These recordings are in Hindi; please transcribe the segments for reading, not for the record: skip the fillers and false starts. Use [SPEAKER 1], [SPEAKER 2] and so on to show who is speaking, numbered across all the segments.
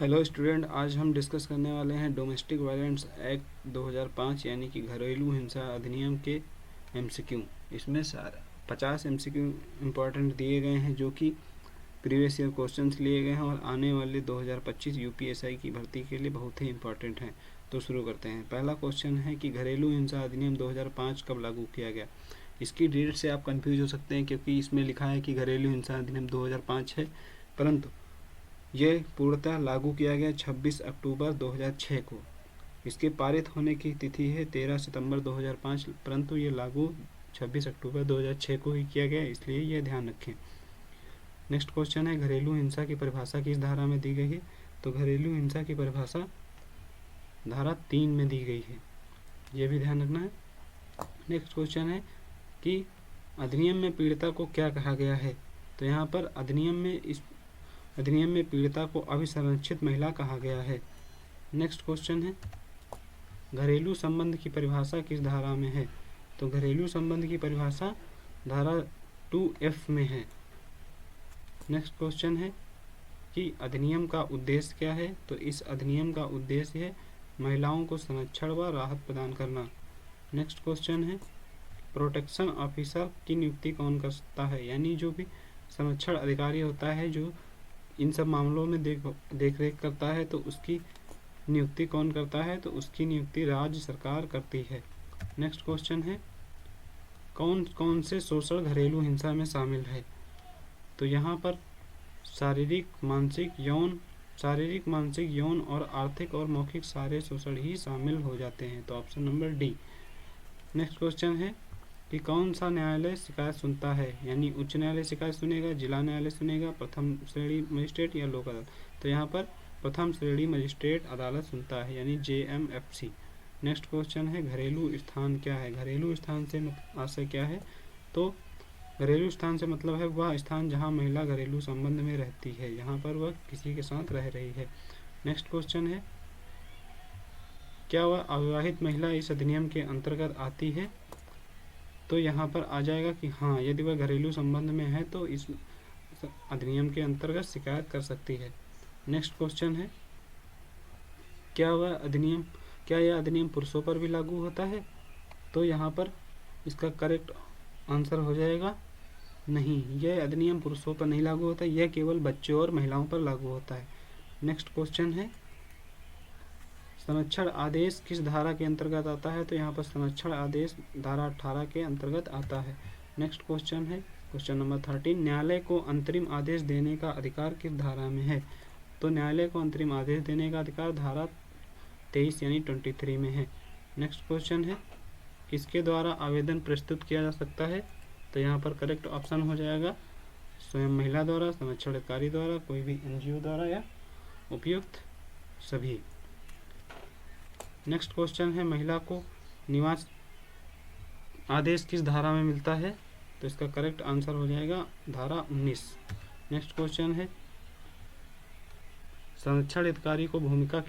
[SPEAKER 1] हेलो स्टूडेंट, आज हम डिस्कस करने वाले हैं डोमेस्टिक वायलेंस एक्ट 2005 यानी कि घरेलू हिंसा अधिनियम के एमसीक्यू। इसमें 50 एमसीक्यू इम्पॉर्टेंट दिए गए हैं जो कि प्रीवियस ईयर क्वेश्चंस लिए गए हैं और आने वाले 2025 यूपीएसआई की भर्ती के लिए बहुत ही इंपॉर्टेंट हैं। तो शुरू करते हैं। पहला क्वेश्चन है कि घरेलू हिंसा अधिनियम 2005 कब लागू किया गया। इसकी डेट से आप कंफ्यूज हो सकते हैं क्योंकि इसमें लिखा है कि घरेलू हिंसा अधिनियम 2005 है, परंतु यह पूर्णतः लागू किया गया 26 अक्टूबर 2006 को। इसके पारित होने की तिथि है 13 सितंबर 2005, परंतु ये लागू 26 अक्टूबर 2006 को ही किया गया, इसलिए यह ध्यान रखें। नेक्स्ट क्वेश्चन है घरेलू हिंसा की परिभाषा किस धारा में दी गई है। तो घरेलू हिंसा की परिभाषा धारा 3 में दी गई है, यह भी ध्यान रखना है। नेक्स्ट क्वेश्चन है कि अधिनियम में पीड़िता को क्या कहा गया है। तो यहाँ पर अधिनियम में पीड़िता को अभिसंरक्षित महिला कहा गया है। नेक्स्ट क्वेश्चन है घरेलू संबंध की परिभाषा किस धारा में है। तो घरेलू संबंध की परिभाषा धारा 2F में है। नेक्स्ट क्वेश्चन है कि अधिनियम का उद्देश्य क्या है। तो इस अधिनियम का उद्देश्य है महिलाओं को संरक्षण व राहत प्रदान करना। नेक्स्ट क्वेश्चन है प्रोटेक्शन ऑफिसर की नियुक्ति कौन कर सकता है, यानी जो भी संरक्षण अधिकारी होता है जो इन सब मामलों में देख रेख करता है, तो उसकी नियुक्ति कौन करता है। तो उसकी नियुक्ति राज्य सरकार करती है। नेक्स्ट क्वेश्चन है कौन कौन से शोषण घरेलू हिंसा में शामिल है। तो यहाँ पर शारीरिक, मानसिक, यौन और आर्थिक और मौखिक सारे शोषण ही शामिल हो जाते हैं। तो option number D. Next question है कि कौन सा न्यायालय शिकायत सुनता है, यानी उच्च न्यायालय शिकायत सुनेगा, जिला न्यायालय सुनेगा, प्रथम श्रेणी मजिस्ट्रेट या लोक अदालत। तो यहाँ पर प्रथम श्रेणी मजिस्ट्रेट अदालत सुनता है, यानी JMFC। नेक्स्ट क्वेश्चन है घरेलू स्थान क्या है। घरेलू स्थान से आशय क्या है। तो घरेलू स्थान से मतलब है वह स्थान जहाँ महिला घरेलू संबंध में रहती है, यहाँ पर वह किसी के साथ रह रही है। नेक्स्ट क्वेश्चन है क्या वह अविवाहित महिला इस अधिनियम के अंतर्गत आती है। तो यहाँ पर आ जाएगा कि हाँ, यदि वह घरेलू संबंध में है तो इस अधिनियम के अंतर्गत शिकायत कर सकती है। नेक्स्ट क्वेश्चन है क्या यह अधिनियम पुरुषों पर भी लागू होता है। तो यहाँ पर इसका करेक्ट आंसर हो जाएगा नहीं, यह अधिनियम पुरुषों पर नहीं लागू होता, यह केवल बच्चों और महिलाओं पर लागू होता है। नेक्स्ट क्वेश्चन है संरक्षण आदेश किस धारा के अंतर्गत आता है। तो यहाँ पर संरक्षण आदेश धारा 18 के अंतर्गत आता है। नेक्स्ट क्वेश्चन है क्वेश्चन नंबर 13 न्यायालय को अंतरिम आदेश देने का अधिकार किस धारा में है। तो न्यायालय को अंतरिम आदेश देने का अधिकार धारा 23 यानी 23 में है। नेक्स्ट क्वेश्चन है किसके द्वारा आवेदन प्रस्तुत किया जा सकता है। तो यहाँ पर करेक्ट ऑप्शन हो जाएगा स्वयं महिला द्वारा, संरक्षण अधिकारी द्वारा, कोई भी NGO द्वारा या उपयुक्त सभी। नेक्स्ट क्वेश्चन है महिला को निवास आदेश किस धारा में मिलता है। तो इसका करेक्ट आंसर हो जाएगा धारा 19। नेक्स्ट क्वेश्चन है संरक्षण अधिकारी को भूमिका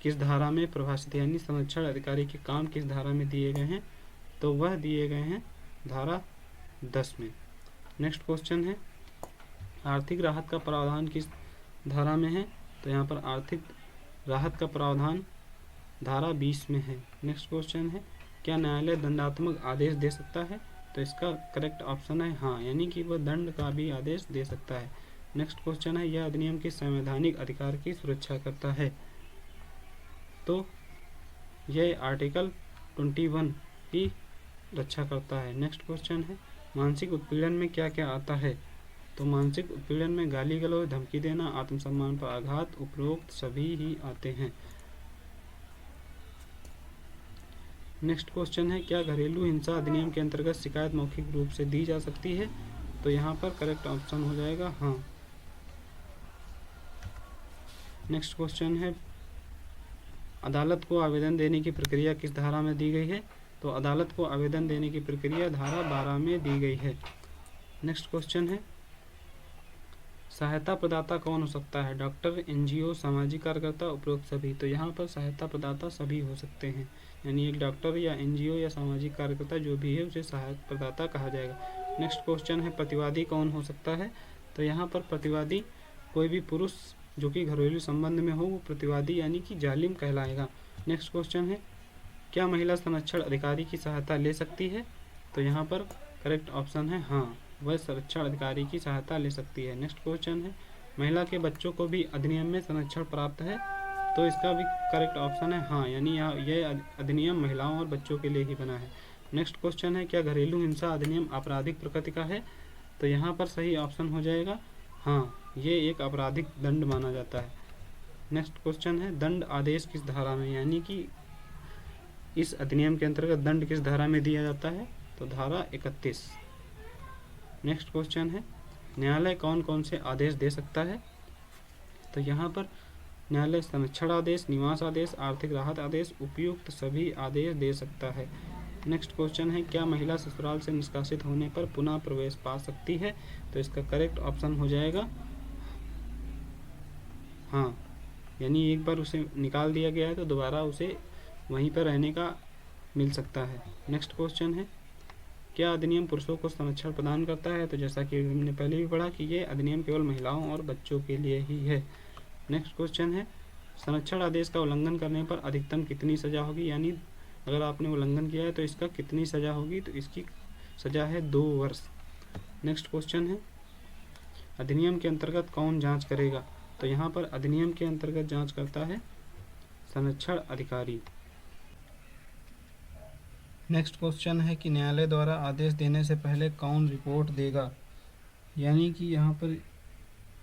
[SPEAKER 1] किस धारा में प्रभाषित है, यानी संरक्षण अधिकारी के काम किस धारा में दिए गए हैं। तो वह दिए गए हैं धारा 10 में। नेक्स्ट क्वेश्चन है आर्थिक राहत का प्रावधान किस धारा में है। तो यहाँ पर आर्थिक राहत का प्रावधान धारा 20 में है। नेक्स्ट क्वेश्चन है क्या न्यायालय दंडात्मक आदेश दे सकता है। तो इसका करेक्ट ऑप्शन है हाँ, यानी कि वह दंड का भी आदेश दे सकता है। नेक्स्ट क्वेश्चन है यह अधिनियम के संवैधानिक अधिकार की सुरक्षा करता है। तो यह आर्टिकल 21 की रक्षा करता है। नेक्स्ट क्वेश्चन है मानसिक उत्पीड़न में क्या क्या आता है। तो मानसिक उत्पीड़न में गाली गलौज, धमकी देना, आत्मसम्मान पर आघात, उपरोक्त सभी ही आते हैं। नेक्स्ट क्वेश्चन है क्या घरेलू हिंसा अधिनियम के अंतर्गत शिकायत मौखिक रूप से दी जा सकती है। तो यहाँ पर करेक्ट ऑप्शन हो जाएगा हाँ। नेक्स्ट क्वेश्चन है अदालत को आवेदन देने की प्रक्रिया किस धारा में दी गई है। तो अदालत को आवेदन देने की प्रक्रिया धारा 12 में दी गई है। नेक्स्ट क्वेश्चन है सहायता प्रदाता कौन हो सकता है। डॉक्टर, NGO, सामाजिक कार्यकर्ता, उपरोक्त सभी। तो यहाँ पर सहायता प्रदाता सभी हो सकते हैं, यानी एक डॉक्टर या NGO या सामाजिक कार्यकर्ता जो भी है उसे सहायता प्रदाता कहा जाएगा। नेक्स्ट क्वेश्चन है प्रतिवादी कौन हो सकता है। तो यहाँ पर प्रतिवादी कोई भी पुरुष जो कि घरेलू संबंध में हो वो प्रतिवादी यानी कि जालिम कहलाएगा। नेक्स्ट क्वेश्चन है, क्या महिला संरक्षण अधिकारी की सहायता ले सकती है? तो यहाँ पर करेक्ट ऑप्शन है हाँ, वह संरक्षण अधिकारी की सहायता ले सकती है। नेक्स्ट क्वेश्चन है, महिला के बच्चों को भी अधिनियम में संरक्षण प्राप्त है? तो इसका भी करेक्ट ऑप्शन है हाँ, यानी यह अधिनियम महिलाओं और बच्चों के लिए ही बना है। नेक्स्ट क्वेश्चन है, क्या घरेलू हिंसा अधिनियम आपराधिक प्रकृति का है? तो यहाँ पर सही ऑप्शन हो जाएगा हाँ, ये एक आपराधिक दंड माना जाता है। नेक्स्ट क्वेश्चन है, दंड आदेश किस धारा में, यानी कि इस अधिनियम के अंतर्गत दंड किस धारा में दिया जाता है? तो धारा 31। नेक्स्ट क्वेश्चन है, न्यायालय कौन कौन से आदेश दे सकता है? तो यहाँ पर न्यायालय संरक्षण आदेश, निवास आदेश, आर्थिक राहत आदेश, उपयुक्त सभी आदेश दे सकता है। नेक्स्ट क्वेश्चन है, क्या महिला ससुराल से निष्कासित होने पर पुनः प्रवेश पा सकती है? तो इसका करेक्ट ऑप्शन हो जाएगा हाँ, यानी एक बार उसे निकाल दिया गया है तो दोबारा उसे वहीं पर रहने का मिल सकता है। नेक्स्ट क्वेश्चन है, क्या अधिनियम पुरुषों को संरक्षण प्रदान करता है? तो जैसा कि हमने पहले भी पढ़ा कि ये अधिनियम केवल महिलाओं और बच्चों के लिए ही है। नेक्स्ट क्वेश्चन है, संरक्षण आदेश का उल्लंघन करने पर अधिकतम कितनी सजा होगी, यानी अगर आपने उल्लंघन किया है तो इसका कितनी सजा होगी? तो इसकी सजा है 2 वर्ष। नेक्स्ट क्वेश्चन है, अधिनियम के अंतर्गत कौन जांच करेगा? तो यहाँ पर अधिनियम के अंतर्गत जांच करता है संरक्षण अधिकारी। नेक्स्ट क्वेश्चन है कि न्यायालय द्वारा आदेश देने से पहले कौन रिपोर्ट देगा, यानी कि यहाँ पर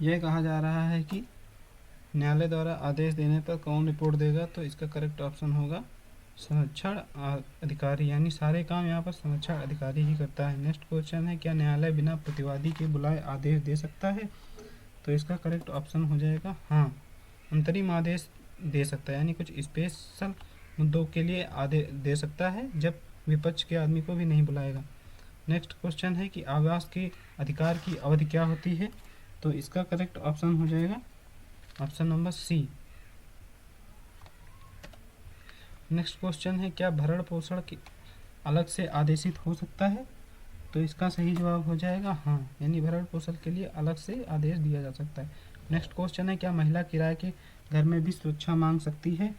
[SPEAKER 1] यह कहा जा रहा है कि न्यायालय द्वारा आदेश देने पर कौन रिपोर्ट देगा? तो इसका करेक्ट ऑप्शन होगा संरक्षण अधिकारी, यानी सारे काम यहाँ पर संरक्षण अधिकारी ही करता है। नेक्स्ट क्वेश्चन है, क्या न्यायालय बिना प्रतिवादी के बुलाए आदेश दे सकता है? तो इसका करेक्ट ऑप्शन हो जाएगा हाँ, अंतरिम आदेश दे सकता है, यानी कुछ स्पेशल मुद्दों के लिए आदेश दे सकता है जब विपक्ष के आदमी को भी नहीं बुलाएगा। नेक्स्ट क्वेश्चन है कि आवास के अधिकार की अवधि क्या होती है? तो इसका करेक्ट ऑप्शन हो जाएगा option number C. Next question है, क्या भरण पोषण की अलग से आदेशित हो सकता है? तो इसका सही जवाब हो जाएगा हाँ, यानी भरण पोषण के लिए अलग से आदेश दिया जा सकता है। नेक्स्ट क्वेश्चन है, क्या महिला किराए के घर में भी सुरक्षा मांग सकती है?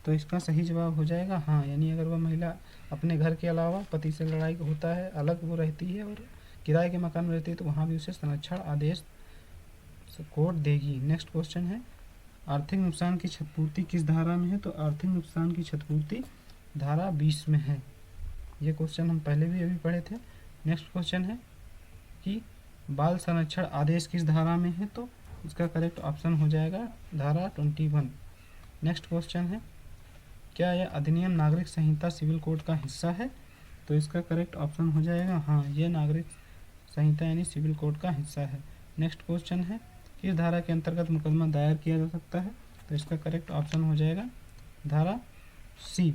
[SPEAKER 1] तो इसका सही जवाब हो जाएगा हाँ, यानी अगर वह महिला अपने घर के अलावा पति से लड़ाई होता है, अलग वो रहती है और किराए के मकान में रहती है, तो वहाँ भी उसे संरक्षण आदेश कोर्ट देगी। नेक्स्ट क्वेश्चन है, आर्थिक नुकसान की क्षतिपूर्ति किस धारा में है? तो आर्थिक नुकसान की क्षतिपूर्ति धारा 20 में है। ये क्वेश्चन हम पहले भी अभी पढ़े थे। नेक्स्ट क्वेश्चन है कि बाल संरक्षण आदेश किस धारा में है? तो इसका करेक्ट ऑप्शन हो जाएगा धारा 21। नेक्स्ट क्वेश्चन है, क्या यह अधिनियम नागरिक संहिता सिविल कोड का हिस्सा है? तो इसका करेक्ट ऑप्शन हो जाएगा हाँ, यह नागरिक संहिता यानी सिविल कोड का हिस्सा है। नेक्स्ट क्वेश्चन है, किस धारा के अंतर्गत मुकदमा दायर किया जा सकता है? तो इसका करेक्ट ऑप्शन हो जाएगा धारा सी।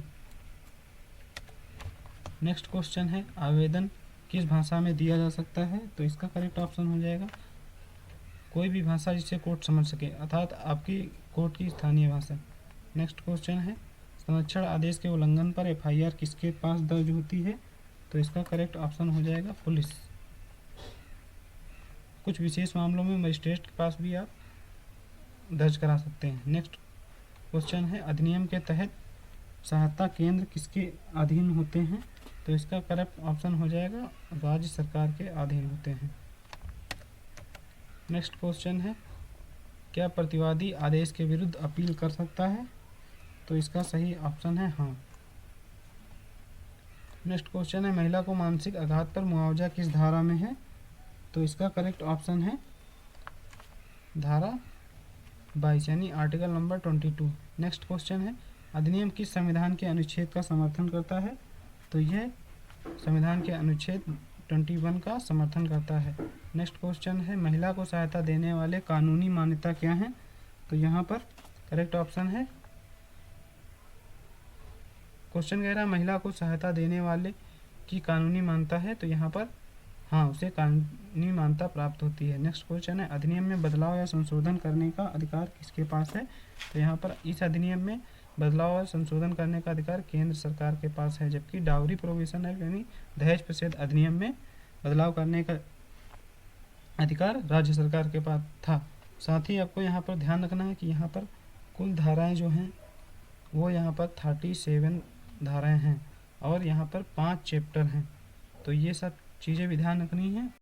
[SPEAKER 1] नेक्स्ट क्वेश्चन है, आवेदन किस भाषा में दिया जा सकता है? तो इसका करेक्ट ऑप्शन हो जाएगा कोई भी भाषा जिसे कोर्ट समझ सके, अर्थात आपकी कोर्ट की स्थानीय भाषा। नेक्स्ट क्वेश्चन है, संरक्षण आदेश के उल्लंघन पर FIR किसके पास दर्ज होती है? तो इसका करेक्ट ऑप्शन हो जाएगा पुलिस। कुछ विशेष मामलों में मजिस्ट्रेट के पास भी आप दर्ज करा सकते हैं। नेक्स्ट क्वेश्चन है, अधिनियम के तहत सहायता केंद्र किसके अधीन होते हैं? तो इसका करेक्ट ऑप्शन हो जाएगा राज्य सरकार के अधीन होते हैं। नेक्स्ट क्वेश्चन है, क्या प्रतिवादी आदेश के विरुद्ध अपील कर सकता है? तो इसका सही ऑप्शन है हाँ। नेक्स्ट क्वेश्चन है, महिला को मानसिक आघात पर मुआवजा किस धारा में है? तो इसका करेक्ट ऑप्शन है धारा 22 यानी आर्टिकल नंबर 22। नेक्स्ट क्वेश्चन है, अधिनियम किस संविधान के अनुच्छेद का समर्थन करता है? तो यह संविधान के अनुच्छेद 21 का समर्थन करता है। नेक्स्ट क्वेश्चन है, महिला को सहायता देने वाले कानूनी मान्यता क्या है? तो यहाँ पर करेक्ट ऑप्शन है, क्वेश्चन कह रहा है महिला को सहायता देने वाले की कानूनी मान्यता है, तो यहाँ पर हाँ, उसे कानूनी मान्यता प्राप्त होती है। नेक्स्ट क्वेश्चन है, अधिनियम में बदलाव या संशोधन करने का अधिकार किसके पास है? तो यहाँ पर इस अधिनियम में बदलाव और संशोधन करने का अधिकार केंद्र सरकार के पास है, जबकि डाउरी प्रोविजन एक्ट यानी दहेज प्रतिषेध अधिनियम में बदलाव करने का अधिकार राज्य सरकार के पास था। साथ ही आपको यहाँ पर ध्यान रखना है कि यहाँ पर कुल धाराएं जो हैं वो यहाँ पर 37 धाराएं हैं और यहाँ पर 5 चैप्टर हैं, तो ये सब चीज़ें भी ध्यान रखनी है।